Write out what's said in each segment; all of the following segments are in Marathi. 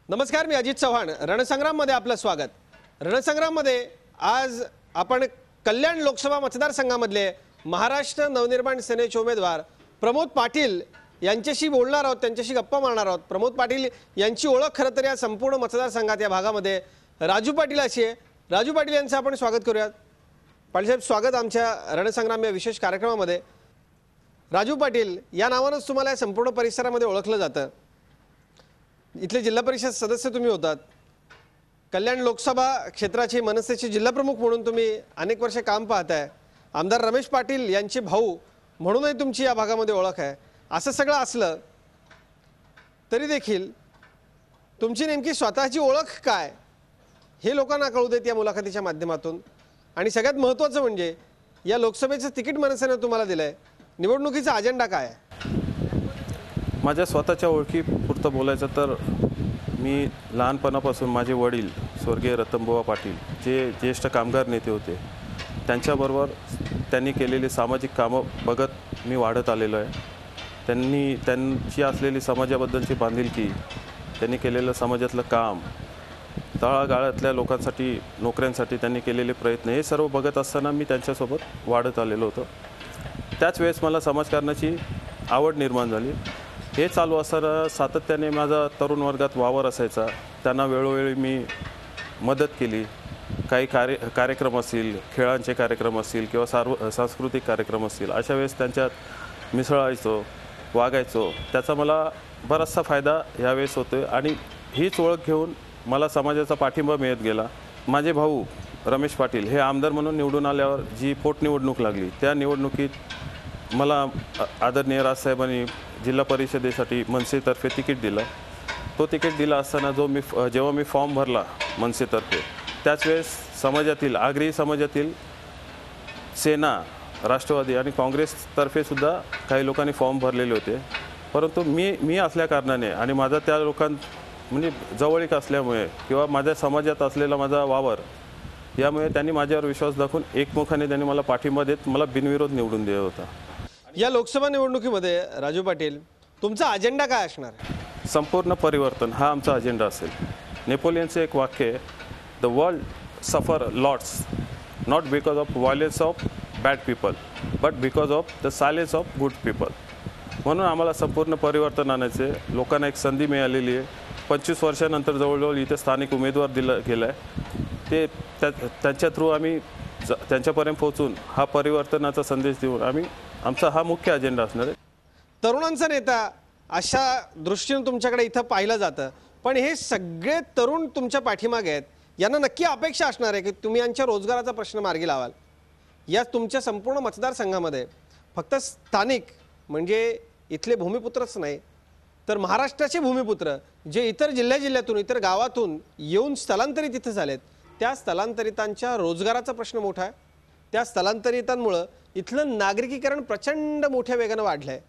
नमस्कार, मी अजित चव्हाण. रणसंग्राममध्ये आपलं स्वागत. रणसंग्राममध्ये आज आपण कल्याण लोकसभा मतदारसंघामधले महाराष्ट्र नवनिर्माण सेनेचे उमेदवार प्रमोद पाटील यांच्याशी बोलणार आहोत, त्यांच्याशी गप्पा मारणार आहोत. प्रमोद पाटील यांची ओळख खरं तर या संपूर्ण मतदारसंघात या भागामध्ये राजू पाटील अशी आहे. राजू पाटील यांचं आपण स्वागत करूयात. पाटील साहेब, स्वागत आमच्या रणसंग्राम या विशेष कार्यक्रमामध्ये. राजू पाटील या नावानंच तुम्हाला या संपूर्ण परिसरामध्ये ओळखलं जातं. इथले जिल्हा परिषद सदस्य तुम्ही होतात. कल्याण लोकसभा क्षेत्राचे मनसेचे जिल्हाप्रमुख म्हणून तुम्ही अनेक वर्ष काम पाहताय. आमदार रमेश पाटील यांचे भाऊ म्हणूनही तुमची या भागामध्ये ओळख आहे. असं सगळं असलं तरी देखील तुमची नेमकी स्वतःची ओळख काय हे लोकांना कळू देत या मुलाखतीच्या माध्यमातून. आणि सगळ्यात महत्त्वाचं म्हणजे या लोकसभेचं तिकीट मनसेने तुम्हाला दिलंय. निवडणुकीचा अजेंडा काय आहे? माझ्या स्वतःच्या ओळखीपुरतं बोलायचं तर मी लहानपणापासून माझे वडील स्वर्गीय रतनबुवा पाटील जे ज्येष्ठ कामगार नेते होते, त्यांनी केलेली सामाजिक कामं बघत मी वाढत आलेलो आहे. त्यांची असलेली समाजाबद्दलची बांधिलकी, त्यांनी केलेलं समाजातलं काम, तळागाळातल्या लोकांसाठी नोकऱ्यांसाठी त्यांनी केलेले प्रयत्न, हे सर्व बघत असताना मी त्यांच्यासोबत वाढत आलेलो होतो. त्याच वेळेस मला समाजकारणाची आवड निर्माण झाली. हे चालू असताना सातत्याने माझा तरुण वर्गात वावर असायचा. त्यांना वेळोवेळी मी मदत केली. काही कार्यक्रम असतील, खेळांचे कार्यक्रम असतील किंवा सांस्कृतिक कार्यक्रम असतील, अशा वेळेस त्यांच्यात मिसळायचो, वागायचो. त्याचा मला बराचसा फायदा यावेळेस होतो आणि हीच ओळख घेऊन मला समाजाचा पाठिंबा मिळत गेला. माझे भाऊ रमेश पाटील हे आमदार म्हणून निवडून आल्यावर जी पोटनिवडणूक लागली, त्या निवडणुकीत मला आदरणीय राजसाहेबांनी जिल्हा परिषदेसाठी मनसेतर्फे तिकीट दिलं. तो तिकीट दिला असताना जेव्हा मी फॉर्म भरला मनसेतर्फे, त्याच वेळेस समाजातील आग्रही समाजातील सेना, राष्ट्रवादी आणि काँग्रेसतर्फे सुद्धा काही लोकांनी फॉर्म भरलेले होते. परंतु मी असल्या कारणाने आणि माझा त्या म्हणजे जवळीक असल्यामुळे किंवा माझ्या समाजात असलेला माझा वावर, यामुळे त्यांनी माझ्यावर विश्वास दाखवून एकमुखाने त्यांनी मला पाठिंबा देत मला बिनविरोध निवडून दिला होता. या लोकसभा निवडणुकीमध्ये राजू पाटील तुमचा अजेंडा काय असणार आहे? संपूर्ण परिवर्तन हा आमचा अजेंडा असेल. नेपोलियनचे एक वाक्य आहे, द वर्ल्ड सफर lots not because of violence of bad people but because of the silence of good people. म्हणून आम्हाला संपूर्ण परिवर्तन आणायचे. लोकांना एक संधी मिळालेली आहे. 25 वर्षानंतर जवळजवळ इथे स्थानिक उमेदवार दिला गेला आहे. ते त्यांच्या थ्रू आम्ही त्यांच्यापर्यंत पोहोचून हा परिवर्तनाचा संदेश देऊन आमचा हा मुख्य अजेंडा असणार आहे. तरुणांचा नेता अशा दृष्टीने तुमच्याकडे इथं पाहिलं जातं, पण हे सगळे तरुण तुमच्या पाठीमागे आहेत. यांना नक्की अपेक्षा असणार आहे की तुम्ही यांच्या रोजगाराचा प्रश्न मार्गी लावाल. या तुमच्या संपूर्ण मतदारसंघामध्ये फक्त स्थानिक म्हणजे इथले भूमिपुत्रच नाही, तर महाराष्ट्राचे भूमिपुत्र जे इतर जिल्ह्यातून इतर गावातून येऊन स्थलांतरित इथं झालेत, त्या स्थलांतरितांच्या रोजगाराचा प्रश्न मोठा आहे. त्या स्थलांतरितांमुळं इथलं नागरिकीकरण प्रचंड मोठ्या वेगानं वाढलं आहे,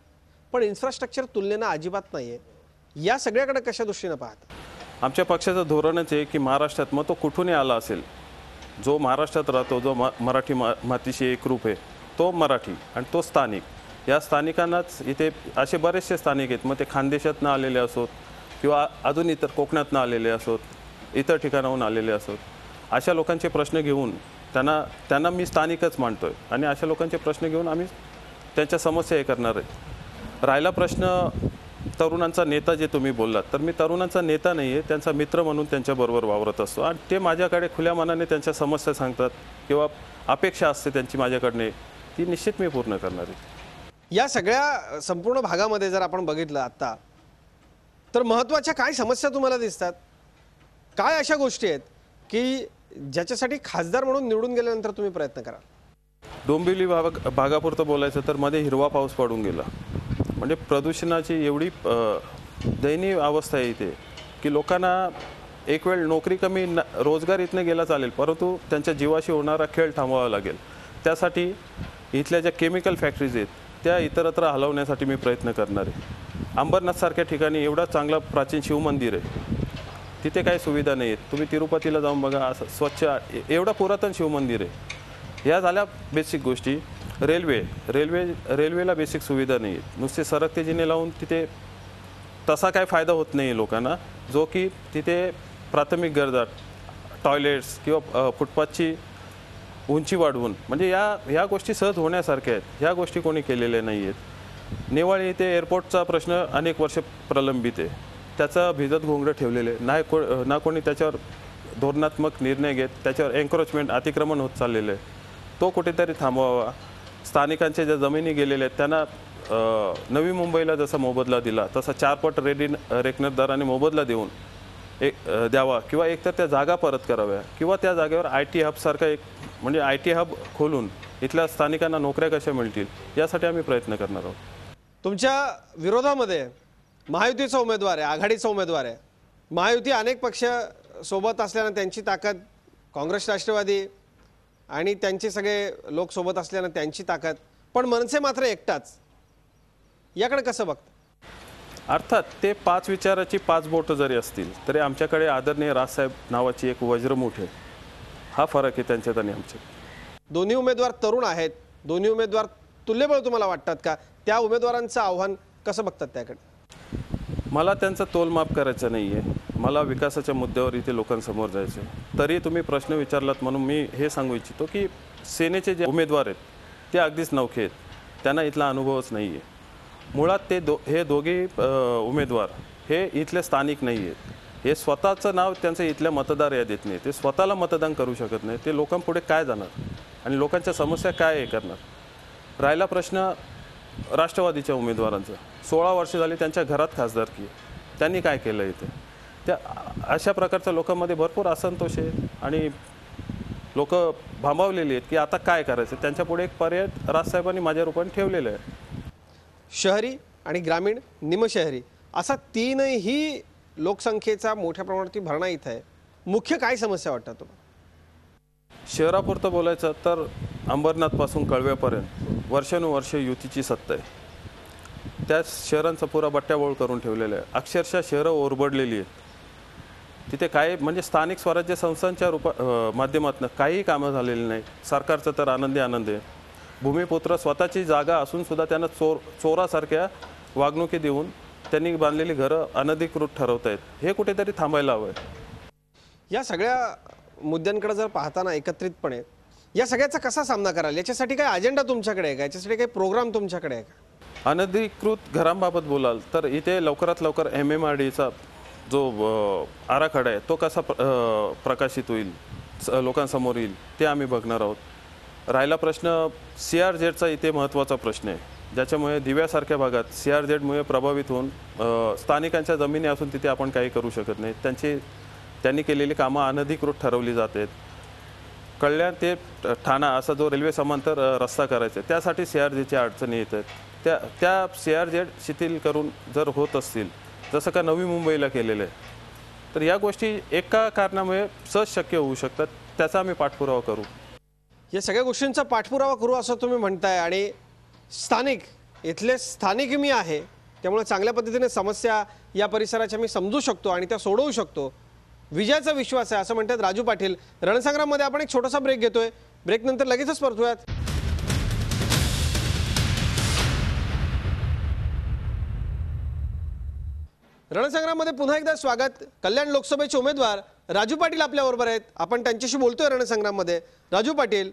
पण इन्फ्रास्ट्रक्चर तुलनेनं अजिबात नाही आहे. या सगळ्याकडे कशा दृष्टीनं पाहता? आमच्या पक्षाचं धोरणच आहे की महाराष्ट्रात, मग तो कुठूनही आला असेल, जो महाराष्ट्रात राहतो, जो मराठी मातीशी एकरूप आहे, तो मराठी आणि तो स्थानिक. या स्थानिकांनाच इथे असे बरेचसे स्थानिक आहेत, मग ते खानदेशातनं आलेले असोत किंवा अजून इतर कोकणातनं आलेले असोत, इतर ठिकाणाहून आलेले असोत. अशा लोकांचे प्रश्न घेऊन त्यांना मी स्थानिकच मानतोय आणि अशा लोकांचे प्रश्न घेऊन आम्ही त्यांच्या समस्या हे करणार आहे. राहिला प्रश्न तरुणांचा नेता जे तुम्ही बोललात, तर मी तरुणांचा नेता नाही आहे, त्यांचा मित्र म्हणून त्यांच्याबरोबर वावरत असतो आणि ते माझ्याकडे खुल्या मनाने त्यांच्या समस्या सांगतात किंवा अपेक्षा असते त्यांची माझ्याकडने, ती निश्चित मी पूर्ण करणार आहे. या सगळ्या संपूर्ण भागामध्ये जर आपण बघितलं आत्ता, तर महत्त्वाच्या काय समस्या तुम्हाला दिसतात? काय अशा गोष्टी आहेत की ज्याच्यासाठी खासदार म्हणून निवडून गेल्यानंतर तुम्ही प्रयत्न कराल? डोंबिवली भागापुरतं बोलायचं तर मध्ये हिरवा पाऊस पडून गेला. म्हणजे प्रदूषणाची एवढी दयनीय अवस्था आहे इथे की लोकांना एक वेळ नोकरी कमी, रोजगार इथनं गेला चालेल, परंतु त्यांच्या जीवाशी होणारा खेळ थांबवावा लागेल. त्यासाठी इथल्या ज्या केमिकल फॅक्टरीज आहेत त्या इतरत्र हलवण्यासाठी मी प्रयत्न करणार आहे. अंबरनाथसारख्या ठिकाणी एवढा चांगला प्राचीन शिवमंदिर आहे, तिथे काही सुविधा नाही आहेत. तुम्ही तिरुपतीला जाऊन बघा, असं स्वच्छ एवढं पुरातन शिवमंदिर आहे. या झाल्या बेसिक गोष्टी. रेल्वेला बेसिक सुविधा नाही आहेत. नुसते सरकते जिने लावून तिथे तसा काही फायदा होत नाही लोकांना, जो की तिथे प्राथमिक गरजा टॉयलेट्स किंवा फुटपाथची उंची वाढवून म्हणजे ह्या गोष्टी सहज होण्यासारख्या आहेत. ह्या गोष्टी कोणी केलेल्या नाही आहेत. नेवाळी येथे एअरपोर्टचा प्रश्न अनेक वर्ष प्रलंबित आहे. त्याचं भिजत घोंगडं ठेवलेले ना कोणी त्याच्यावर धोरणात्मक निर्णय घेत. त्याच्यावर एन्क्रोचमेंट अतिक्रमण होत चाललेलं आहे. तो कुठेतरी थांबवावा. स्थानिकांच्या ज्या जमिनी गेलेल्या आहेत त्यांना नवी मुंबईला जसा मोबदला दिला तसा 4 पट रेकनर दराने मोबदला देऊन द्यावा किंवा एकतर त्या जागा परत कराव्या किंवा त्या जागेवर IT हबसारखा एक म्हणजे IT हब खोलून इथल्या स्थानिकांना नोकऱ्या कशा मिळतील यासाठी आम्ही प्रयत्न करणार आहोत. तुमच्या विरोधामध्ये महायुतीचा उमेदवार आहे, आघाडीचा उमेदवार आहे. महायुती अनेक पक्ष सोबत असल्यानं त्यांची ताकद, काँग्रेस राष्ट्रवादी आणि त्यांचे सगळे लोक सोबत असल्यानं त्यांची ताकद, पण मनसे मात्र एकटाच. याकडे कसं बघता? अर्थात ते 5 विचाराची 5 बोटं जरी असतील तरी आमच्याकडे आदरणीय राजसाहेब नावाची एक वज्रमुठ आहे. हा फरक आहे त्यांच्यात आणि आमच्यात. दोन्ही उमेदवार तरुण आहेत. दोन्ही उमेदवार तुल्यबळ तुम्हाला वाटतात का? त्या उमेदवारांचं आव्हान कसं बघतात त्याकडे? मला त्यांचा तोलमाप करायचा नाही आहे. मला विकासाच्या मुद्द्यावर इथे लोकांसमोर जायचं आहे. तरी तुम्ही प्रश्न विचारलात म्हणून मी हे सांगू इच्छितो की सेनेचे जे उमेदवार आहेत ते अगदीच नवखे आहेत. त्यांना इथला अनुभवच नाही आहे. मुळात हे दोघे उमेदवार हे इथले स्थानिक नाही आहेत. हे स्वतःचं नाव त्यांचं इथल्या मतदार यादीत नाही. ते स्वतःला मतदान करू शकत नाही. ते लोकांपुढे काय जाणार आणि लोकांच्या समस्या काय हे करणार. राहिला प्रश्न राष्ट्रवादीच्या उमेदवारांचा. 16 वर्ष झाली त्यांच्या घरात खासदारकी. त्यांनी काय केलं इथे? त्या अशा प्रकारच्या लोकांमध्ये भरपूर असंतोष आहे आणि लोक भांबावलेली आहेत की आता काय करायचं. त्यांच्यापुढे एक पर्याय राजसाहेबांनी माझ्या रूपाने ठेवलेलं आहे. शहरी आणि ग्रामीण, निमशहरी असा तीनही लोकसंख्येचा मोठ्या प्रमाणात भरणा इथं आहे. मुख्य काय समस्या वाटतात तुम्हाला? शहरापुरतं बोलायचं तर अंबरनाथपासून कळव्यापर्यंत वर्षानुवर्ष युतीची सत्ता आहे. त्या शहरांचा पुरा बट्ट्याबोळ करून ठेवलेला आहे. अक्षरशः शहरं ओरबडलेली आहेत. तिथे काय म्हणजे स्थानिक स्वराज्य संस्थांच्या माध्यमातून काही कामं झालेली नाही. सरकारचं तर आनंद आहे. भूमिपुत्र स्वतःची जागा असून सुद्धा त्यांना चोरासारख्या वागणुकी देऊन त्यांनी बांधलेली घरं अनधिकृत ठरवत आहेत. हे कुठेतरी थांबायला हवं आहे. या सगळ्या मुद्द्यांकडे जर पाहताना एकत्रितपणे या सगळ्याचा कसा सामना कराल? याच्यासाठी काय अजेंडा तुमच्याकडे आहे का? याच्यासाठी काही प्रोग्राम तुमच्याकडे आहे का? अनधिकृत घरांबाबत बोलाल तर इथे लवकरात लवकर MMRDचा जो आराखडा आहे तो कसा प्रकाशित होईल, लोकांसमोर येईल ते आम्ही बघणार आहोत. राहिला प्रश्न CRZचा इथे महत्त्वाचा प्रश्न आहे, ज्याच्यामुळे दिव्यासारख्या भागात CRZमुळे प्रभावित होऊन स्थानिकांच्या जमिनी असून तिथे आपण काही करू शकत नाही. त्यांनी केलेली कामं अनधिकृत ठरवली जात आहेत. कल्याण ते ठाणा असा जो रेल्वे समांतर रस्ता करायचा आहे त्यासाठी CRZच्या अडचणी येत आहेत. त्या CRZ शिथिल करून जर होत असतील जसं का नवी मुंबईला केलेलं आहे तर या गोष्टी एका कारणामुळे सहज शक्य होऊ शकतात. त्याचा आम्ही पाठपुरावा करू. या सगळ्या गोष्टींचा पाठपुरावा करू असं तुम्ही म्हणताय आणि इथले स्थानिक मी आहे त्यामुळे चांगल्या पद्धतीने समस्या या परिसराच्या मी समजू शकतो आणि त्या सोडवू शकतो. विजयाचा विश्वास आहे असं म्हणतात राजू पाटील. रणसंग्राममध्ये आपण एक छोटासा ब्रेक घेतोय. ब्रेकनंतर लगेचच परतूयात. रणसंग्राममध्ये पुन्हा एकदा स्वागत. कल्याण लोकसभेचे उमेदवार राजू पाटील आपल्याबरोबर आहेत. आपण त्यांच्याशी बोलतोय रणसंग्राममध्ये. राजू पाटील,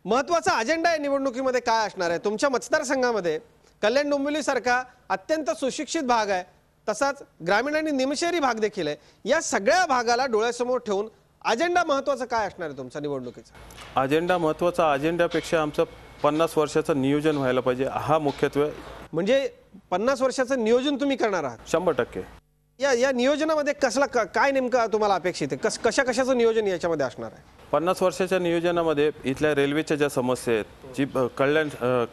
महत्त्वाचा अजेंडा या निवडणुकीमध्ये काय असणार आहे? तुमच्या मतदारसंघामध्ये कल्याण डोंबिवलीसारखा अत्यंत सुशिक्षित भाग आहे, तसाच ग्रामीण आणि निमशहरी भाग देखील आहे. या सगळ्या भागाला डोळ्यासमोर ठेवून अजेंडा महत्त्वाचा काय असणार आहे तुमचा निवडणुकीचा? अजेंडा महत्त्वाचा. अजेंड्यापेक्षा आमचं 50 वर्षाचं नियोजन व्हायला पाहिजे हा मुख्यत्वे. म्हणजे 50 वर्षाचं नियोजन तुम्ही करणार आहात? 100%. या नियोजनामध्ये काय नेमकं तुम्हाला अपेक्षित आहे? कशाचं नियोजन याच्यामध्ये असणार आहे? 50 वर्षाच्या नियोजनामध्ये इथल्या रेल्वेच्या ज्या समस्या आहेत, जी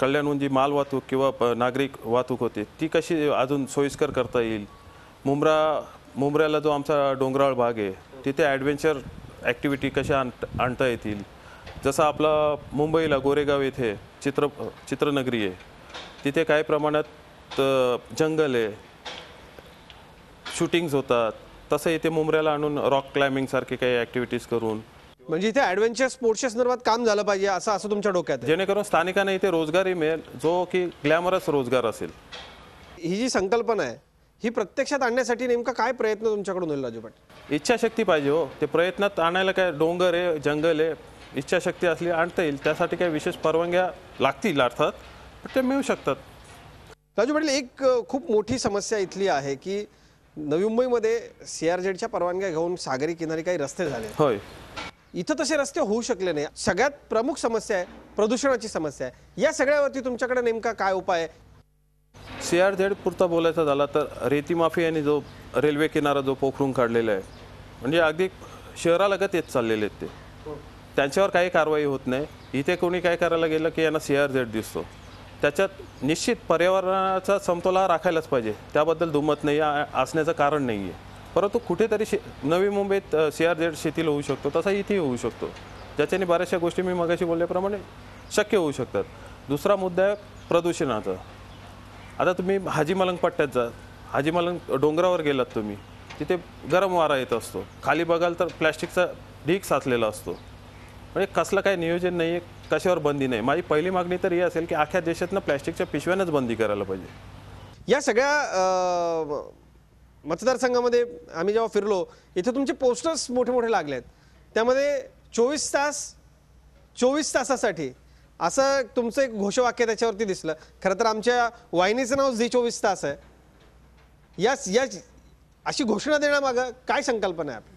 कल्याणहून जी माल वाहतूक किंवा नागरिक वाहतूक होते ती कशी अजून सोयीस्कर करता येईल. मुंब्र्याला जो आमचा डोंगराळ भाग आहे तिथे ॲडव्हेंचर ॲक्टिव्हिटी कशा आणता येतील. जसं आपला मुंबईला गोरेगाव येथे चित्रनगरी आहे, तिथे काही प्रमाणात जंगल आहे, शूटिंग्स होतात. तसं इथे मुंब्र्याला आणून रॉक क्लाइम्बिंग सारखे काही ॲक्टिव्हिटीज करून म्हणजे इथे ॲडव्हेंचर स्पोर्ट्सच्या संदर्भात काम झालं पाहिजे असं तुमच्या डोक्यात आहे? जेणेकरून स्थानिकांना इथे रोजगारही मिळेल, जो की ग्लॅमरस रोजगार असेल. ही जी संकल्पना आहे ही प्रत्यक्षात आणण्यासाठी नेमका काय प्रयत्न तुमच्याकडून होईल राजू पाटील? इच्छाशक्ती पाहिजे हो. ते प्रयत्नात आणायला काय डोंगर आहे, जंगल आहे, इच्छाशक्ती असली आणता येईल. त्यासाठी काही विशेष परवानग्या लागतील अर्थात, पण ते मिळू शकतात. राजू पाटील, एक खूप मोठी समस्या इथली आहे की नवी मुंबईमध्ये CRZच्या परवानग्या घेऊन सागरी किनारी काही रस्ते झाले. होय, इथं तसे रस्ते होऊ शकले नाही. सगळ्यात प्रमुख समस्या आहे प्रदूषणाची समस्या आहे. या सगळ्यावरती तुमच्याकडे नेमका काय उपाय आहे? CRZ पुरता बोलायचा झाला तर रेती माफियाने जो रेल्वे किनारा जो पोखरून काढलेला आहे, म्हणजे अगदी शहरालगत येत चाललेले आहेत ते, त्यांच्यावर काही कारवाई होत नाही. इथे कोणी काय करायला गेलं की यांना CRZ दिसतो. त्याच्यात निश्चित पर्यावरणाचा समतोल हा राखायलाच पाहिजे, त्याबद्दल दुमत नाही असण्याचं कारण नाही आहे. परंतु कुठेतरी नवी मुंबईत CRZ शिथिल होऊ शकतो, तसा इथेही होऊ शकतो, ज्याच्याने बऱ्याचशा गोष्टी मी मगाशी बोलल्याप्रमाणे शक्य होऊ शकतात. दुसरा मुद्दा आहे प्रदूषणाचा. आता तुम्ही हाजी मलंग पट्ट्यात जा, हाजी मलंग डोंगरावर गेलात तुम्ही, तिथे गरम वारा येत असतो. खाली बघाल तर प्लॅस्टिकचा ढीग साचलेला असतो. म्हणजे कसलं काही नियोजन नाही आहे, कशावर बंदी नाही. माझी पहिली मागणी तर ही असेल की अख्ख्या देशातनं प्लॅस्टिकच्या पिशव्यांनाच बंदी करायला पाहिजे. या सगळ्या मतदारसंघामध्ये आम्ही जेव्हा फिरलो, इथे तुमचे पोस्टर्स मोठे मोठे लागले आहेत. त्यामध्ये 24 तासासाठी असं तुमचं एक घोषवाक्य त्याच्यावरती दिसलं. खरं तर आमच्या वाहिनीचं नाव झी 24 तास आहे. या अशी घोषणा देण्यामागं काय संकल्पना आहे आपली?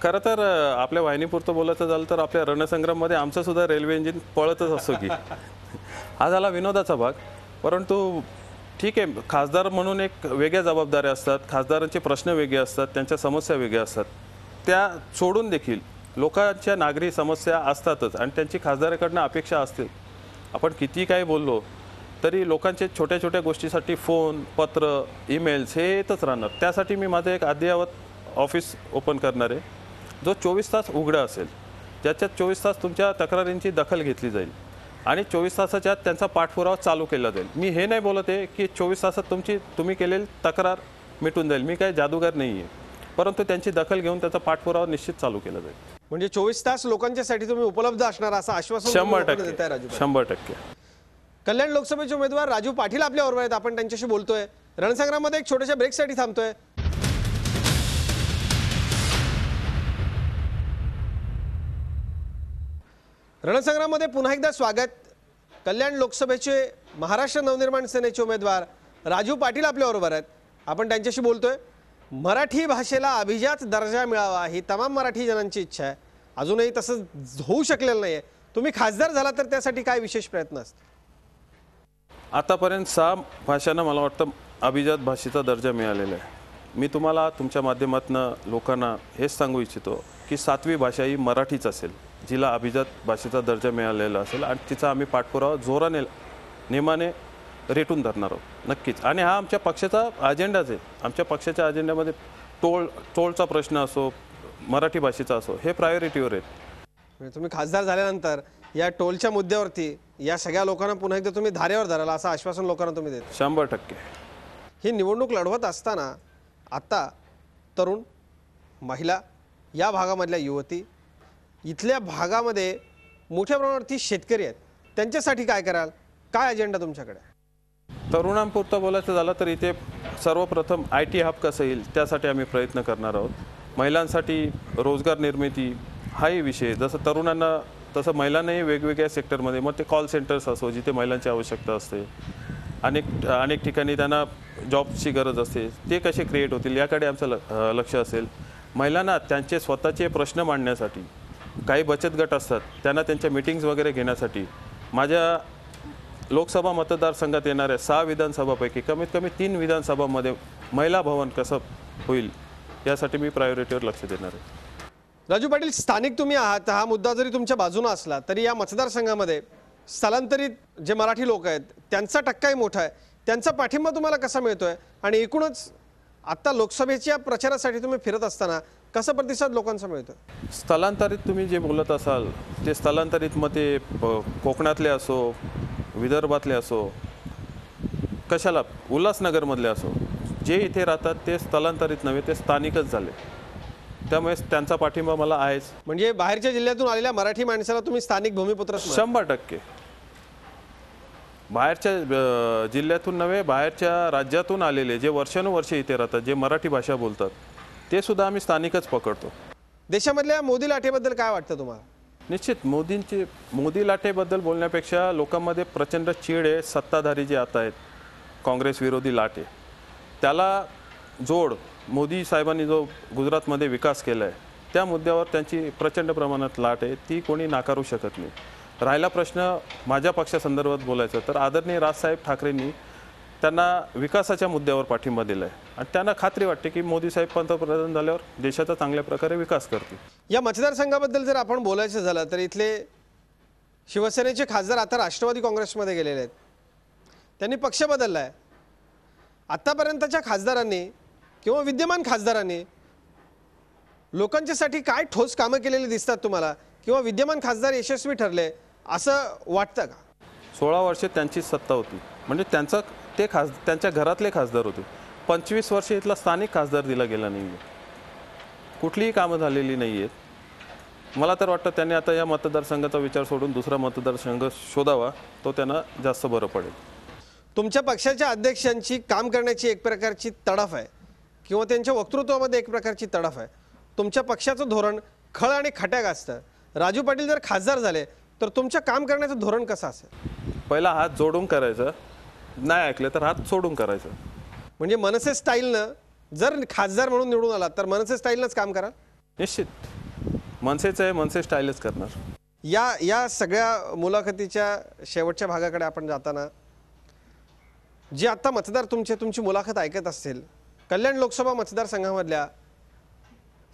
खरं तर आपल्या वाहिनीपुरतं बोलायचं झालं तर आपल्या रणसंग्राममध्ये आमचं सुद्धा रेल्वे इंजिन पळतच असतो की हा झाला विनोदाचा भाग. परंतु ठीक आहे, खासदार म्हणून एक वेगळ्या जबाबदाऱ्या असतात, खासदारांचे प्रश्न वेगळे असतात, त्यांच्या समस्या वेगळ्या असतात. त्या सोडून देखील लोकांच्या नागरी समस्या असतातच आणि त्यांची खासदाराकडनं अपेक्षा असते. आपण किती काही बोललो तरी लोकांचे छोट्या छोट्या गोष्टीसाठी फोन, पत्र, ईमेल्स हे येतच राहणार. त्यासाठी मी माझं एक अद्ययावत ऑफिस ओपन करणार आहे, जो 24 तास उघडा असेल, ज्याच्यात 24 तास तुमच्या तक्रारींची दखल घेतली जाईल आणि 24 तासाच्या आत त्यांचा पाठपुरावा चालू केला जाईल. मी हे नाही बोलत आहे की 24 तासात तुम्ही केलेली तक्रार मिटून जाईल. मी काही जादूगार नाही आहे, परंतु त्यांची दखल घेऊन त्याचा पाठपुरावा निश्चित चालू केला जाईल. म्हणजे 24 तास लोकांच्यासाठी तुम्ही उपलब्ध असणार असं आश्वासन 100%. देताय राजू? 100%. कल्याण लोकसभेचे उमेदवार राजू पाटील आपल्याबरोबर आहेत. आपण त्यांच्याशी बोलतोय. रणसंग्राममध्ये एक छोट्याशा ब्रेकसाठी थांबतोय. रणसंग्राममध्ये पुन्हा एकदा स्वागत. कल्याण लोकसभेचे महाराष्ट्र नवनिर्माण सेनेचे उमेदवार राजू पाटील आपल्याबरोबर आहेत. आपण त्यांच्याशी बोलतोय. मराठी भाषेला अभिजात दर्जा मिळावा ही तमाम मराठी जनांची इच्छा आहे. अजूनही तसं होऊ शकलेलं नाही आहे. तुम्ही खासदार झाला तर त्यासाठी काय विशेष प्रयत्न असतात? आतापर्यंत 6 भाषांना मला वाटतं अभिजात भाषेचा दर्जा मिळालेला आहे. मी तुम्हाला तुमच्या माध्यमातून लोकांना हेच सांगू इच्छितो की 7वी भाषा ही मराठीच असेल, जिला अभिजात भाषेचा दर्जा मिळालेला असेल आणि तिचा आम्ही पाठपुरावा जोराने नेमाने रेटून धरणार आहोत नक्कीच. आणि हा आमच्या पक्षाचा अजेंडाच आहे. आमच्या पक्षाच्या अजेंड्यामध्ये टोलचा प्रश्न असो, मराठी भाषेचा असो, हे प्रायोरिटीवर आहेत. म्हणजे तुम्ही खासदार झाल्यानंतर या टोलच्या मुद्द्यावरती या सगळ्या लोकांना पुन्हा एकदा तुम्ही धारेवर धराल असं आश्वासन लोकांना तुम्ही देता? 100%. ही निवडणूक लढवत असताना आता तरुण, महिला, या भागामधल्या युवती, इथल्या भागामध्ये मोठ्या प्रमाणावरती शेतकरी आहेत, त्यांच्यासाठी काय कराल? काय अजेंडा तुमच्याकडे? तरुणांपुरतं बोलायचं झालं तर इथे सर्वप्रथम IT हब कसं येईल त्यासाठी आम्ही प्रयत्न करणार आहोत. महिलांसाठी रोजगार निर्मिती हाही विषय, जसं तरुणांना तसं महिलांनाही वेगवेगळ्या सेक्टरमध्ये, मग ते कॉल सेंटर्स असो जिथे महिलांची आवश्यकता असते, अनेक ठिकाणी त्यांना जॉबची गरज असते, ते कसे क्रिएट होतील याकडे आमचं लक्ष असेल. महिलांना त्यांचे स्वतःचे प्रश्न मांडण्यासाठी काही बचत गट असतात, त्यांना त्यांच्या मीटिंग्स वगैरे घेण्यासाठी माझ्या लोकसभा मतदारसंघात येणाऱ्या 6 विधानसभापैकी कमीत कमी 3 विधानसभामध्ये महिला भवन कसं होईल यासाठी मी प्रायोरिटीवर लक्ष देणार आहे. राजू पाटील, स्थानिक तुम्ही आहात, हा मुद्दा जरी तुमच्या बाजूने असला तरी या मतदारसंघामध्ये स्थलांतरित जे मराठी लोक आहेत त्यांचा टक्काही मोठा आहे. त्यांचा पाठिंबा तुम्हाला कसा मिळतोय आणि एकूणच आता लोकसभेच्या प्रचारासाठी तुम्ही फिरत असताना कसा प्रतिसाद लोकांचा मिळतो? स्थलांतरित तुम्ही जे बोलत असाल ते स्थलांतरित मग ते कोकणातले असो, विदर्भातले असो, कशाला उल्हासनगरमधले असो, जे इथे राहतात ते स्थलांतरित नव्हे, ते स्थानिकच झाले. त्यामुळे त्यांचा पाठिंबा मला आहेच. म्हणजे बाहेरच्या जिल्ह्यातून आलेल्या मराठी माणसाला तुम्ही स्थानिक भूमिपुत्र? 100%. बाहेरच्या जिल्ह्यातून नव्हे, बाहेरच्या राज्यातून आलेले जे वर्षानुवर्षे इथे राहतात, जे मराठी भाषा बोलतात, ते सुद्धा आम्ही स्थानिकच पकडतो. देशामधल्या मोदी लाटेबद्दल काय वाटतं तुम्हाला? निश्चित मोदी लाटेबद्दल बोलण्यापेक्षा लोकांमध्ये प्रचंड चीड आहे. सत्ताधारी जे आता आहेत, काँग्रेस विरोधी लाटे, त्याला जोड मोदी साहेबांनी जो गुजरातमध्ये विकास केला आहे, त्या मुद्द्यावर त्यांची प्रचंड प्रमाणात लाट आहे. ती कोणी नाकारू शकत नाही. राहिला प्रश्न माझ्या पक्षासंदर्भात बोलायचं तर आदरणीय राजसाहेब ठाकरेंनी त्यांना विकासाच्या मुद्द्यावर पाठिंबा दिला आहे आणि त्यांना खात्री वाटते की मोदी साहेब पंतप्रधान झाल्यावर देशाचा चांगल्या प्रकारे विकास करतील. या मतदारसंघाबद्दल जर आपण बोलायचं झालं तर इथले शिवसेनेचे खासदार आता राष्ट्रवादी काँग्रेसमध्ये गेलेले आहेत. त्यांनी पक्ष बदलला आहे. आतापर्यंतच्या खासदारांनी किंवा विद्यमान खासदारांनी लोकांच्यासाठी काय ठोस कामं केलेली दिसतात तुम्हाला, किंवा विद्यमान खासदार यशस्वी ठरले असं वाटतं का? 16 वर्षे त्यांची सत्ता होती, म्हणजे त्यांच्या घरातले खासदार होते. 25 वर्षे इथला स्थानिक खासदार दिला गेला नाही आहे. कुठलीही कामं झालेली नाही आहेत. मला तर वाटतं त्यांनी आता या मतदारसंघाचा विचार सोडून दुसरा मतदारसंघ शोधावा, तो त्यांना जास्त बरं पडेल. तुमच्या पक्षाच्या अध्यक्षांची काम करण्याची एक प्रकारची तडफ आहे किंवा त्यांच्या वक्तृत्वामध्ये एक प्रकारची तडफ आहे. तुमच्या पक्षाचं धोरण खळ आणि खट्याक असतं. राजू पाटील जर खासदार झाले तर तुमचं काम करण्याचं धोरण कसं असेल? पहिला हात जोडून करायचं, नाही ऐकलं तर हात सोडून करायचं. म्हणजे मनसे स्टाईलनं जर खासदार म्हणून निवडून आला तर मनसे स्टाईलनंच काम करा? निश्चित मनसेचं आहे, मनसे स्टाईलच करणार. या सगळ्या मुलाखतीच्या शेवटच्या भागाकडे आपण जाताना जे आत्ता मतदार तुमची मुलाखत ऐकत असतील, कल्याण लोकसभा मतदारसंघामधल्या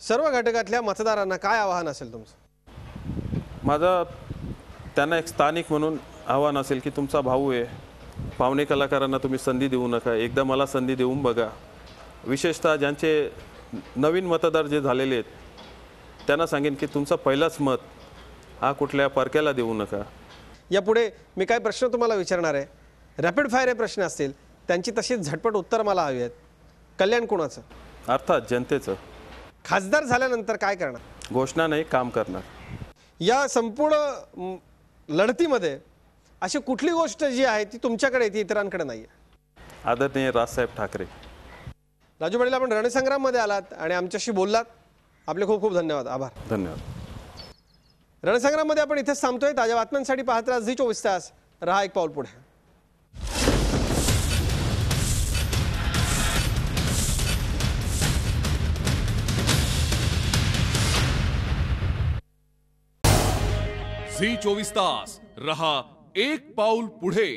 सर्व घटकातल्या मतदारांना काय आवाहन असेल तुमचं? माझं त्यांना एक स्थानिक म्हणून आव्हान असेल की तुमचा भाऊ आहे, पाहुणे कलाकारांना तुम्ही संधी देऊ नका, एकदा मला संधी देऊन बघा. विशेषतः ज्यांचे नवीन मतदार जे झालेले आहेत त्यांना सांगेन की तुमचा पहिलाच मत हा कुठल्या परक्याला देऊ नका. यापुढे मी काय प्रश्न तुम्हाला विचारणार आहे, रॅपिड फायर हे प्रश्न असतील, त्यांची तशी झटपट उत्तर मला हवी आहेत. कल्याण कोणाचं? अर्थात जनतेचं. खासदार झाल्यानंतर काय करणार? घोषणा नाही, काम करणार. या संपूर्ण लढतीमध्ये अशी कुठली गोष्ट जी आहे ती तुमच्याकडे ती इतरांकडे नाही आहे? आदरणीय राजसाहेब ठाकरे. राजू पाटील, आपण रणसंग्राममध्ये आलात आणि आमच्याशी बोललात. आपले खूप खूप धन्यवाद. आभार. धन्यवाद. रणसंग्राममध्ये आपण इथेच थांबतोय. ताज्या बातम्यांसाठी पाहत राहा झी 24 तास. रहा एक पाऊल पुढे. झी 24 तास रहा एक पाऊल पुढे.